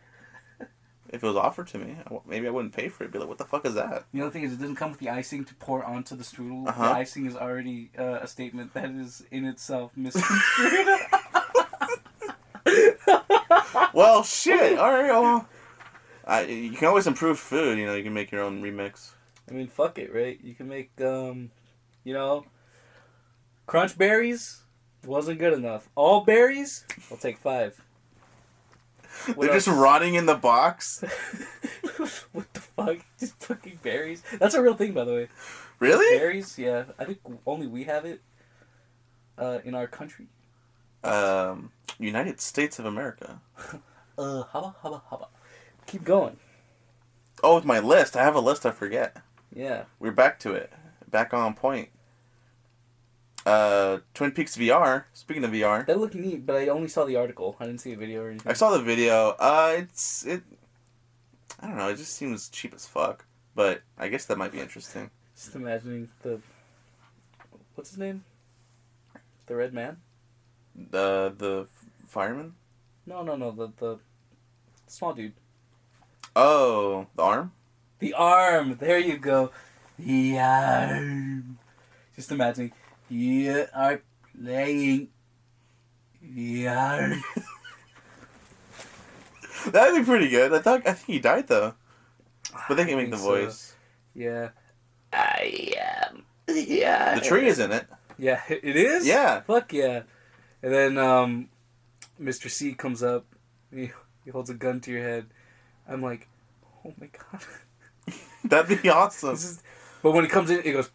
B: If it was offered to me, maybe I wouldn't pay for it. Be like, what the fuck is that?
A: The other thing is, it doesn't come with the icing to pour onto the strudel. The icing is already a statement that is in itself misconstrued.
B: Well, shit. All right. Well, you can always improve food. You know, you can make your own remix.
A: I mean, fuck it, right? You can make, crunch berries wasn't good enough. All berries, I'll take 5.
B: They're just rotting in the box?
A: What the fuck? Just fucking berries? That's a real thing, by the way.
B: Really?
A: Berries, yeah. I think only we have it in our country.
B: United States of America.
A: Haba. Keep going.
B: Oh, with my list. I have a list I forget.
A: Yeah.
B: We're back to it. Back on point. Twin Peaks VR. Speaking of VR.
A: That looked neat, but I only saw the article. I didn't see a video or anything.
B: I saw the video. I don't know. It just seems cheap as fuck. But I guess that might be interesting.
A: Just imagining what's his name? The Red Man?
B: The fireman?
A: No. The small dude.
B: Oh, the arm?
A: The arm. There you go. The arm. Just imagining. You are playing the arm.
B: That'd be pretty good. I think he died though. But they can make the voice.
A: Yeah. I am. Yeah.
B: The tree is in it.
A: Yeah, it is?
B: Yeah.
A: Fuck yeah. And then Mr. C comes up. He holds a gun to your head. I'm like, oh my god.
B: That'd be awesome.
A: But when he comes in, he goes.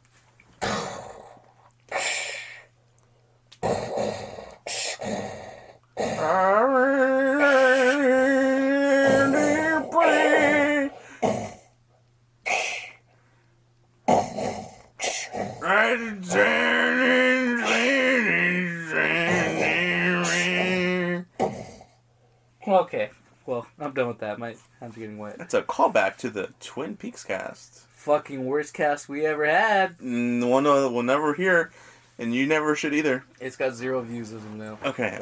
A: Okay, well, I'm done with that. My hands are getting wet.
B: That's a callback to the Twin Peaks cast.
A: Fucking worst cast we ever had.
B: The one that we'll never hear, and you never should either.
A: It's got 0 views as of now.
B: Okay,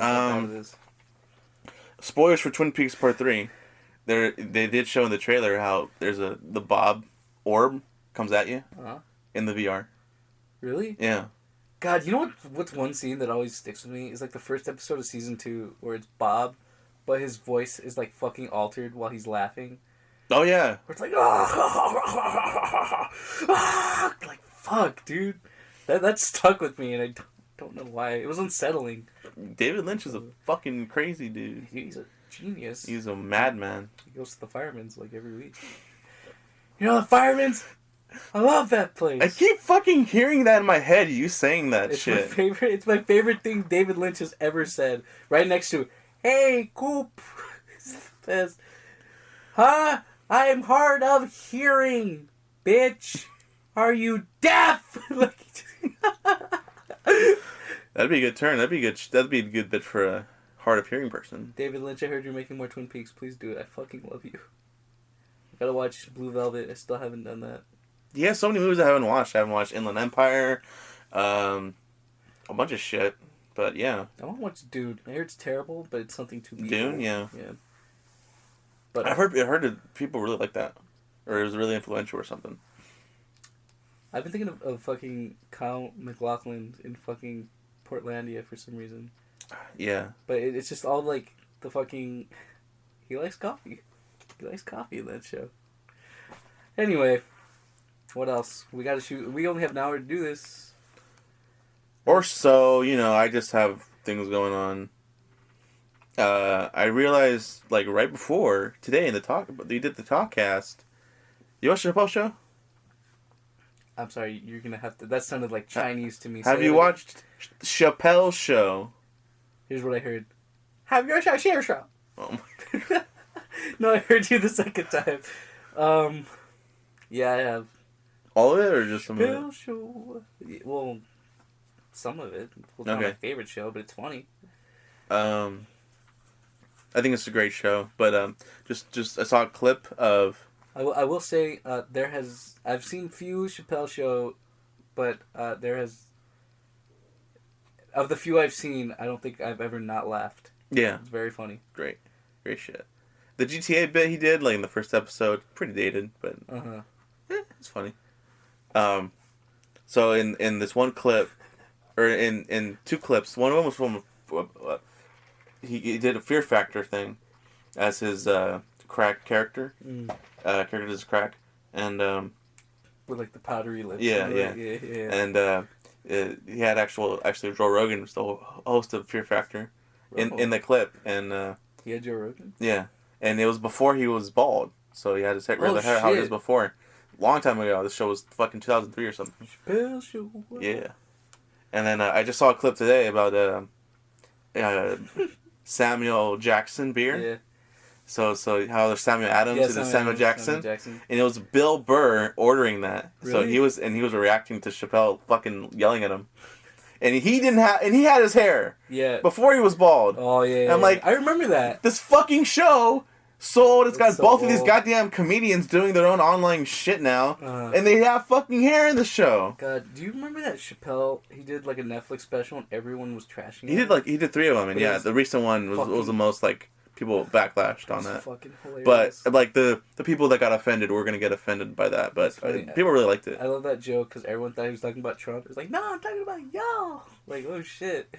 B: spoilers for Twin Peaks Part 3. They did show in the trailer how there's the Bob orb comes at you in the VR.
A: Really?
B: Yeah.
A: God, you know what's one scene that always sticks with me? Is like the first episode of season 2 where it's Bob, but his voice is like fucking altered while he's laughing.
B: Oh yeah.
A: Where it's like, like fuck, dude. That stuck with me, and I don't know why. It was unsettling.
B: David Lynch is a fucking crazy dude.
A: He's a genius.
B: He's a madman.
A: He goes to the firemen's like every week. You know the firemen's? I love that place.
B: I keep fucking hearing that in my head. You saying that
A: It's
B: shit.
A: It's my favorite thing David Lynch has ever said. Right next to, "Hey, Coop." Says, "Huh? I am hard of hearing, bitch. Are you deaf?"
B: That'd be a good turn. That'd be good. That'd be a good bit for a hard of hearing person.
A: David Lynch, I heard you're making more Twin Peaks. Please do it. I fucking love you. I gotta watch Blue Velvet. I still haven't done that.
B: Yeah, so many movies I haven't watched. I haven't watched Inland Empire, a bunch of shit. But yeah,
A: I want to watch Dune. I heard it's terrible, but it's something to me.
B: Dune, yeah.
A: But
B: I've heard that people really like that, or it was really influential or something.
A: I've been thinking of fucking Kyle MacLachlan in fucking Portlandia for some reason.
B: Yeah.
A: But it's just all like the fucking... He likes coffee. He likes coffee in that show. Anyway, what else? We gotta shoot... We only have an hour to do this.
B: Or so, I just have things going on. I realized, like, right before, today in the talk... You did the Talkcast. You watched the Chappelles Show?
A: I'm sorry, you're gonna have to... That sounded like Chinese to me.
B: Have you watched Chappelles Show?
A: Here's what I heard. Have your share show.
B: Oh
A: No, I heard you the second time. Yeah, I have.
B: All of it, or just some of
A: Chappelles
B: it?
A: Show. Well, some of it. Well, it's not
B: Okay.
A: my favorite show, but it's funny.
B: I think it's a great show, but just I saw a clip of...
A: I will say, I've seen few Chappelle Show, but there has... Of the few I've seen, I don't think I've ever not laughed.
B: Yeah.
A: It's very funny.
B: Great shit. The GTA bit he did, like, in the first episode, pretty dated, but it's funny. So in this one clip, or in two clips, one of them was from... he did a Fear Factor thing as his crack character. Character does crack. And...
A: with, like, the powdery lips.
B: Yeah. And he had actually Joe Rogan was the host of Fear Factor in the clip, and
A: he had Joe Rogan?
B: Yeah. And it was before he was bald, so he had his hair the hair how it is before. Long time ago. This show was fucking 2003 or something.
A: Chappelle Show.
B: Yeah. And then I just saw a clip today about Samuel Jackson beer.
A: Yeah.
B: So how there's Samuel Adams and Samuel Jackson.
A: Jackson.
B: And it was Bill Burr ordering that.
A: Really?
B: So he was reacting to Chappelle fucking yelling at him. And he had his hair.
A: Yeah.
B: Before he was bald.
A: Oh yeah.
B: I'm like,
A: I remember that.
B: This fucking show sold. It's got
A: so
B: both of these
A: old.
B: goddamn comedians doing their own online shit now. And they have fucking hair in the show.
A: God, do you remember that Chappelle? He did like a Netflix special and everyone was trashing
B: He
A: it.
B: did three of them, and yeah, the recent one was the most like people backlashed on that.
A: Fucking hilarious.
B: But like the people that got offended were gonna get offended by that, but people really liked it.
A: I love that joke because everyone thought he was talking about Trump. It's like, no, I'm talking about y'all. Like, oh shit.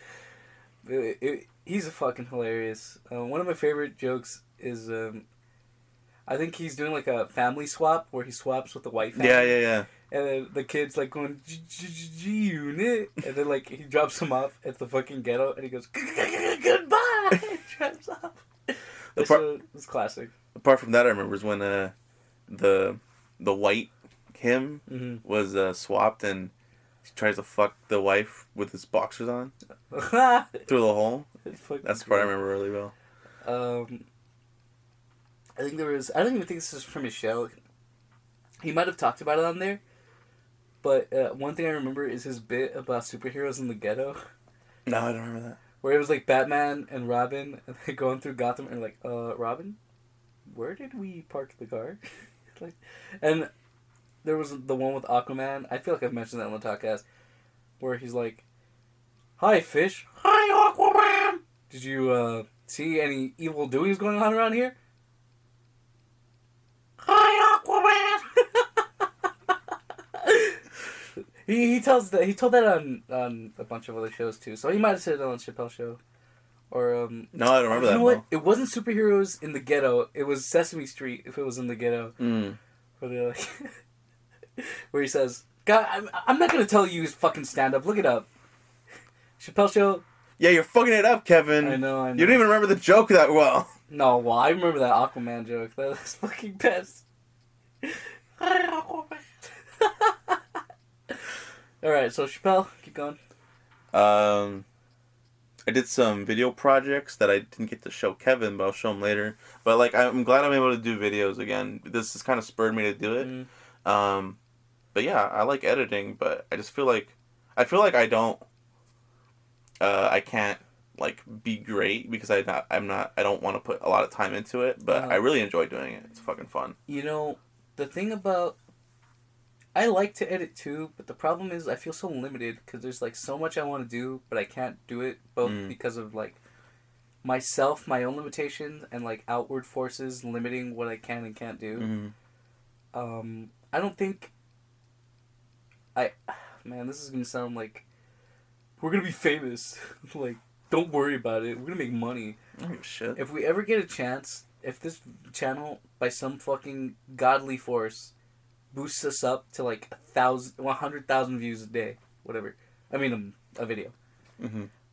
A: He's a fucking hilarious. One of my favorite jokes is I think he's doing like a family swap where he swaps with the white family.
B: Yeah.
A: And then the kid's like going G-Unit, and then like he drops him off at the fucking ghetto, and he goes goodbye. And drops off. It's classic.
B: Apart from that, I remember is when the white him was swapped and he tries to fuck the wife with his boxers on through the hole. That's the part I remember really well.
A: I think there was... I don't even think this is from his show. He might have talked about it on there. But one thing I remember is his bit about superheroes in the ghetto.
B: No, I don't remember that.
A: Where it was like Batman and Robin and they're going through Gotham and like, Robin? Where did we park the car? And there was the one with Aquaman. I feel like I've mentioned that on the podcast. Where he's like, hi, fish. Hi, Aquaman! Did you see any evil doings going on around here? Hi, Aquaman! he told that on a bunch of other shows too. So he might have said it on Chappelle Show. Or
B: no, I don't remember that.
A: You know what? It wasn't superheroes in the ghetto. It was Sesame Street. If it was in the ghetto, where they're like, where he says, "God, I'm not gonna tell you his fucking stand up. Look it up." Chappelle Show.
B: Yeah, you're fucking it up, Kevin.
A: I know.
B: You don't even remember the joke that well.
A: No, well, I remember that Aquaman joke. That was fucking best. Hi, Aquaman. All right, so Chappelle, keep going.
B: I did some video projects that I didn't get to show Kevin, but I'll show him later. But like, I'm glad I'm able to do videos again. This has kind of spurred me to do it. But yeah, I like editing, but I just feel like I don't, I can't like be great because I don't want to put a lot of time into it. But I really enjoy doing it. It's fucking fun.
A: You know, the thing about I like to edit too, but the problem is I feel so limited because there's like so much I want to do, but I can't do it both because of like myself, my own limitations, and like outward forces limiting what I can and can't do. I don't think man, this is gonna sound like we're gonna be famous. Like, don't worry about it. We're gonna make money.
B: Oh shit!
A: If we ever get a chance, if this channel by some fucking godly force boosts us up to like 100,000 views a day, whatever. I mean, a video.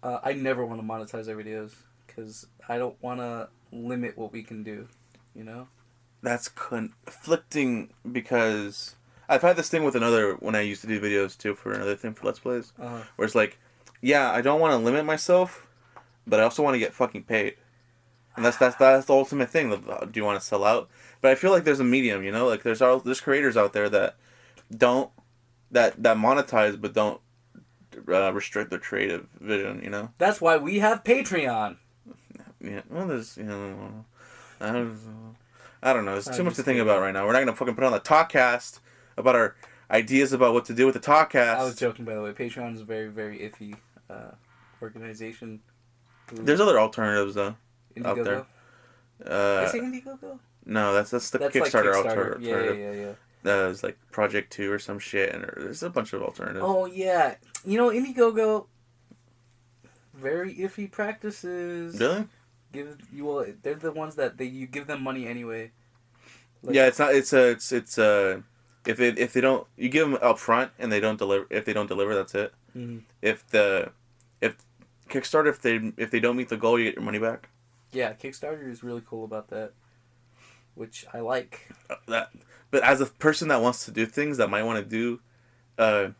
A: I never want to monetize our videos because I don't want to limit what we can do. You know.
B: That's conflicting because I've had this thing with when I used to do videos too for another thing for Let's Plays, where it's like, yeah, I don't want to limit myself, but I also want to get fucking paid, and that's the ultimate thing. Do you want to sell out? But I feel like there's a medium, you know, like there's creators out there that don't that monetize but don't restrict their creative vision, you know.
A: That's why we have Patreon.
B: Yeah, well, there's I don't know. There's too much to think about right now. We're not gonna fucking put on the Talkcast about our ideas about what to do with the Talkcast.
A: I was joking, by the way. Patreon is a very, very iffy organization.
B: There's other alternatives though out there.
A: Did I say Indiegogo?
B: No, that's the Kickstarter alternative.
A: Yeah.
B: It's like Project 2 or some shit, and there's a bunch of alternatives.
A: Oh yeah, you know Indiegogo. Very iffy practices.
B: Really?
A: They're the ones that you give them money anyway. Like,
B: yeah, it's not. If they don't, you give them up front and they don't deliver. If they don't deliver, that's it. If Kickstarter, if they don't meet the goal, you get your money back.
A: Yeah, Kickstarter is really cool about that, which I like.
B: But as a person that wants to do things that might want to do, that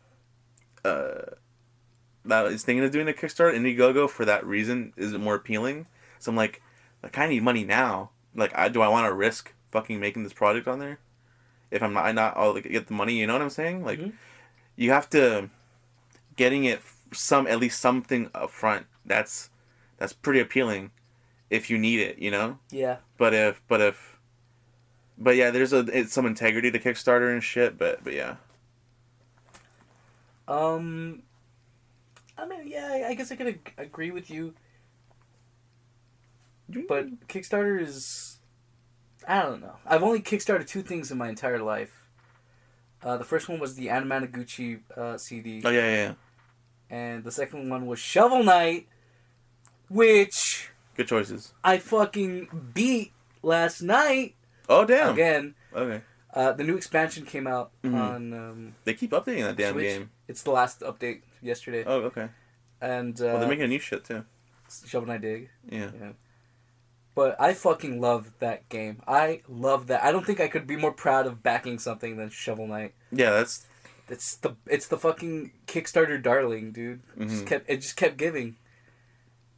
B: is thinking of doing a Kickstarter, Indiegogo for that reason is more appealing. So I'm like I kind of need money now. Like, do I want to risk fucking making this project on there? If I'll get the money, you know what I'm saying? Like, you have to getting it at least something up front. That's pretty appealing if you need it, you know?
A: Yeah.
B: But yeah, there's some integrity to Kickstarter and shit, but yeah.
A: I mean, yeah, I guess I could agree with you. But Kickstarter is, I don't know. I've only Kickstarted 2 things in my entire life. The first one was the Anamanaguchi CD.
B: Oh, yeah.
A: And the second one was Shovel Knight, which...
B: Good choices.
A: I fucking beat last night.
B: Oh, damn.
A: Again.
B: Okay.
A: The new expansion came out on...
B: they keep updating that damn
A: Switch.
B: game.
A: It's the last update yesterday.
B: Oh, okay.
A: And...
B: they're making a new shit, too.
A: Shovel Knight Dig.
B: Yeah.
A: But I fucking love that game. I love that. I don't think I could be more proud of backing something than Shovel Knight.
B: Yeah,
A: It's the fucking Kickstarter darling, dude. It just kept giving.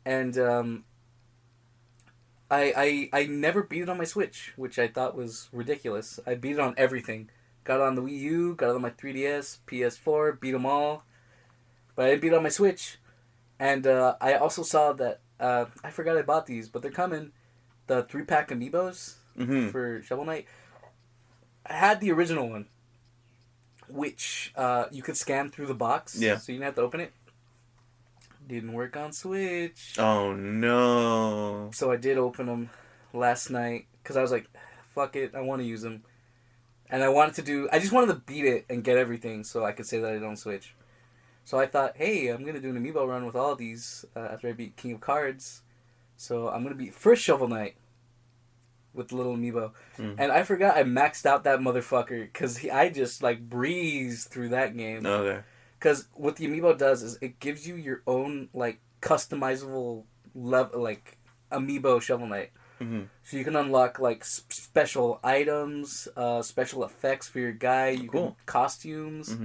A: And I never beat it on my Switch, which I thought was ridiculous. I beat it on everything. Got it on the Wii U, got it on my 3DS, PS4, beat them all. But I didn't beat it on my Switch. And I also saw that, I forgot I bought these, but they're coming. The 3-pack amiibos for Shovel Knight. I had the original one, which you could scan through the box.
B: Yeah.
A: So you didn't have to open it. Didn't work on Switch.
B: Oh, no.
A: So I did open them last night, because I was like, fuck it, I want to use them. And I just wanted to beat it and get everything so I could say that I don't Switch. So I thought, hey, I'm going to do an amiibo run with all of these after I beat King of Cards. So I'm going to beat first Shovel Knight with the little amiibo. And I forgot I maxed out that motherfucker because I just like breezed through that game.
B: Okay.
A: Because what the amiibo does is it gives you your own like customizable like amiibo Shovel Knight. So you can unlock like special items, special effects for your guy. You can costumes.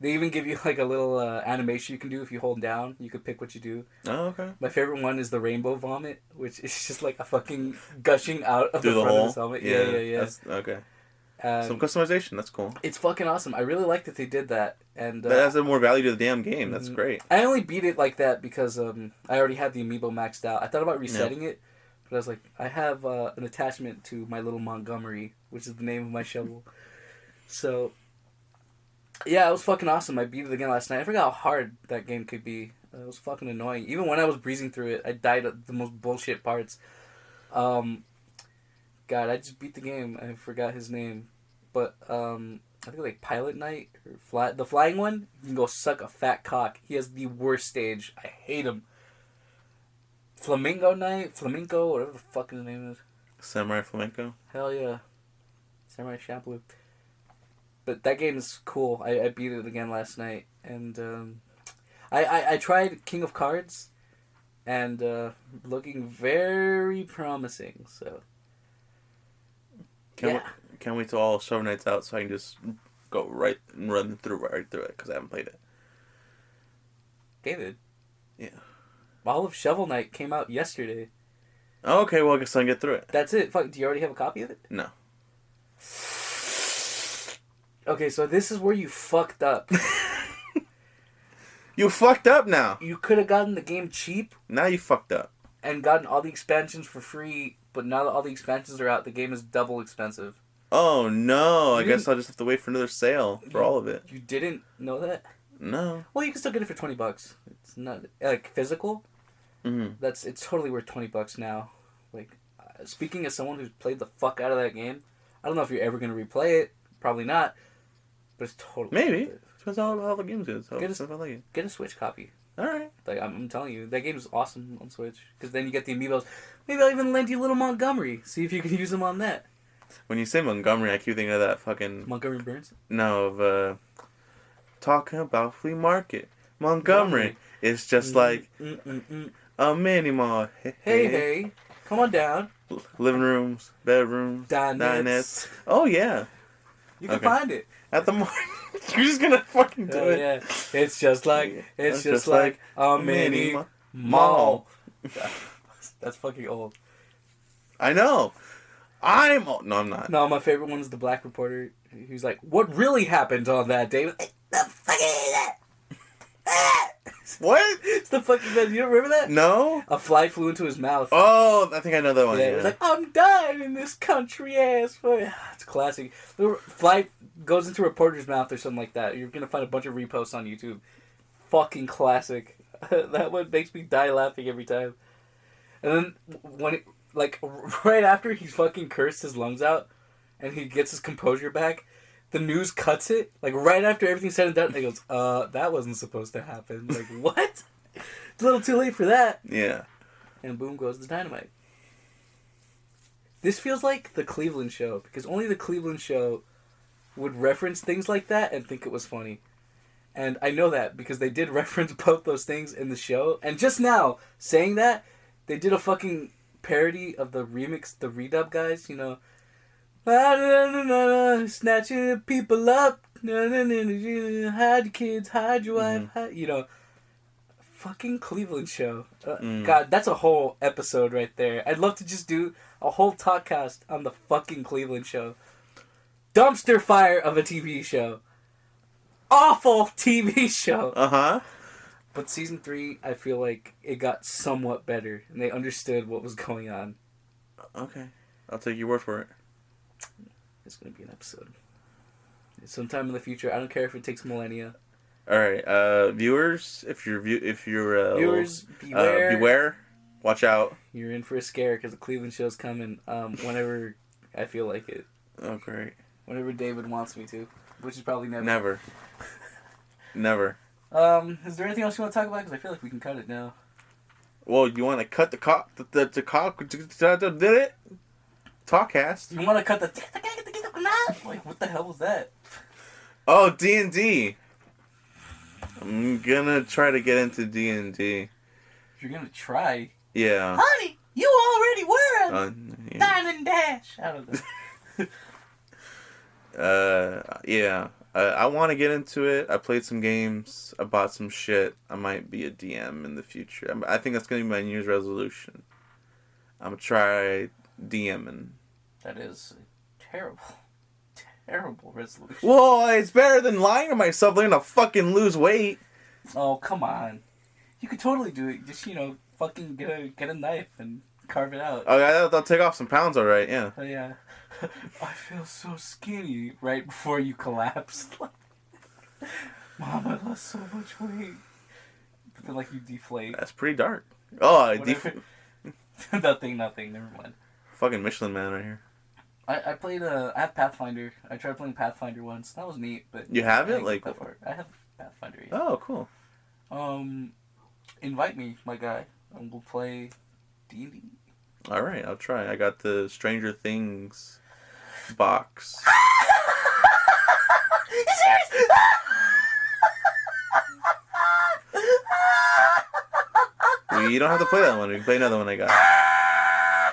A: They even give you like a little animation you can do if you hold down. You could pick what you do.
B: Oh, okay.
A: My favorite one is the rainbow vomit, which is just like a fucking gushing out of
B: Through
A: the front
B: hole?
A: of his helmet. Yeah.
B: That's, okay. Some customization. That's cool.
A: It's fucking awesome. I really like that they did that. And
B: that adds more value to the damn game. That's great.
A: I only beat it like that because I already had the amiibo maxed out. I thought about resetting it, but I was like, I have an attachment to my little Montgomery, which is the name of my shovel. So, yeah, it was fucking awesome. I beat it again last night. I forgot how hard that game could be. It was fucking annoying. Even when I was breezing through it, I died at the most bullshit parts. God, I just beat the game. I forgot his name. But, I think like Pilot Knight, or the flying one, you can go suck a fat cock. He has the worst stage. I hate him. Flamenco, whatever the fuck his name is.
B: Samurai Flamenco?
A: Hell yeah. Samurai Champloo. But that game is cool. I beat it again last night. And I tried King of Cards. And looking very promising. So
B: Can't wait till all Shovel Knight's out so I can just go right and run through it because I haven't played it.
A: David.
B: Yeah.
A: All of Shovel Knight came out yesterday.
B: Oh, okay, well I guess I can get through it.
A: That's it. Fuck, do you already have a copy of it?
B: No.
A: Okay, so this is where you fucked up.
B: You fucked up now.
A: You could have gotten the game cheap.
B: Now you fucked up.
A: And gotten all the expansions for free, but now that all the expansions are out, the game is double expensive.
B: Oh no! I guess I'll just have to wait for another sale for all of it.
A: You didn't know that?
B: No.
A: Well, you can still get it for $20. It's not like physical.
B: Mm-hmm.
A: It's totally worth $20 now. Like, speaking as someone who's played the fuck out of that game, I don't know if you're ever gonna replay it. Probably not. But it's totally
B: maybe.
A: worth it.
B: Depends on how the game's good. So
A: Get a Switch copy.
B: All right.
A: Like I'm telling you, that game's awesome on Switch because then you get the amiibos. Maybe I'll even lend you little Montgomery. See if you can use them on that.
B: When you say Montgomery, I keep thinking of that fucking...
A: Montgomery Burns?
B: No, of, talking about flea market. Montgomery. It's just like a mini mall.
A: Hey, come on down.
B: Living rooms, bedrooms, dinettes. Oh, yeah.
A: You can find it.
B: At the mall. You're just gonna fucking do it.
A: Yeah. It's just like a mini mall. That's fucking old.
B: I know. I'm old. No, I'm not.
A: No, my favorite one is the black reporter. He's like, what really happened on that day? The fuck is that?
B: What?
A: It's the fucking best. You don't remember that?
B: No.
A: A fly flew into his mouth.
B: Oh, I think I know that one.
A: Yeah, it was like, I'm dying in this country ass. It's classic. The fly goes into a reporter's mouth or something like that. You're gonna find a bunch of reposts on YouTube. Fucking classic. That one makes me die laughing every time. And then when it, like right after he's fucking cursed his lungs out, and he gets his composure back, the news cuts it. Like right after everything's said and done, it goes, that wasn't supposed to happen. Like what? It's a little too late for that.
B: Yeah.
A: And boom goes the dynamite. This feels like the Cleveland Show because only the Cleveland Show would reference things like that and think it was funny. And I know that because they did reference both those things in the show. And just now, saying that, they did a fucking parody of the remix, the redub guys, you know. Snatching people up. Hide your kids, hide your wife, you know. Fucking Cleveland Show. God, that's a whole episode right there. I'd love to just do a whole talkcast on the fucking Cleveland Show. Dumpster fire of a TV show. Awful TV show.
B: Uh-huh.
A: But season 3, I feel like it got somewhat better, and they understood what was going on.
B: Okay. I'll take your word for it.
A: It's going to be an episode. Sometime in the future. I don't care if it takes millennia.
B: All right. Viewers, if you're
A: viewers,
B: beware. Watch out.
A: You're in for a scare because the Cleveland Show's coming whenever I feel like it.
B: Oh, great.
A: Whenever David wants me to, which is probably never.
B: Never. Never.
A: Is there anything else you want to talk about? Because I feel like we can cut it now.
B: Well, you want to cut the did it? Talkcast.
A: You want to cut the like what the hell was that?
B: Oh, D&D. I'm gonna try to get into D&D.
A: If you're gonna try.
B: Yeah.
A: Honey, you already were Dine and Dash. I don't know.
B: Yeah. I want to get into it. I played some games. I bought some shit. I might be a DM in the future. I think that's going to be my New Year's resolution. I'm going to try DMing.
A: That is a terrible resolution.
B: Well, it's better than lying to myself. I'm going to fucking lose weight.
A: Oh, come on. You could totally do it. Just, fucking get a knife and carve it out.
B: Oh, yeah, they'll take off some pounds, all right, yeah.
A: Oh, yeah. I feel so skinny right before you collapse. Mom, I lost so much weight. I feel like you deflate.
B: That's pretty dark. Oh,
A: Nothing, never mind.
B: Fucking Michelin Man right here.
A: I played, I have Pathfinder. I tried playing Pathfinder once. That was neat, but...
B: You have it?
A: I have Pathfinder, yeah.
B: Oh, cool.
A: Invite me, my guy, and we'll play D&D.
B: Alright, I'll try. I got the Stranger Things box.
A: You serious?
B: You don't have to play that one. We can play another one I got.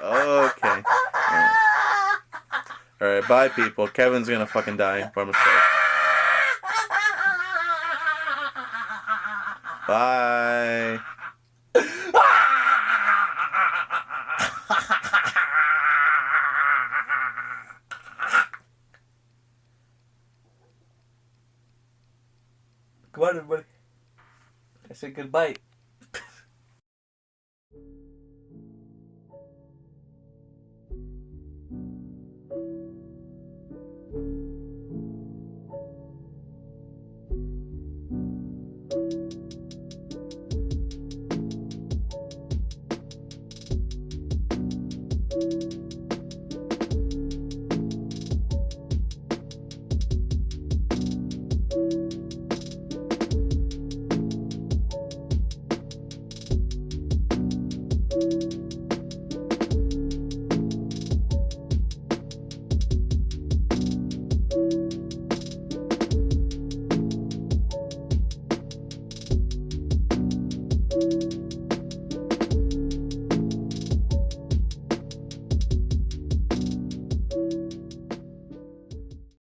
B: Okay. Alright, bye, people. Kevin's gonna fucking die by mistake. Bye.
A: Come on, everybody. I said goodbye.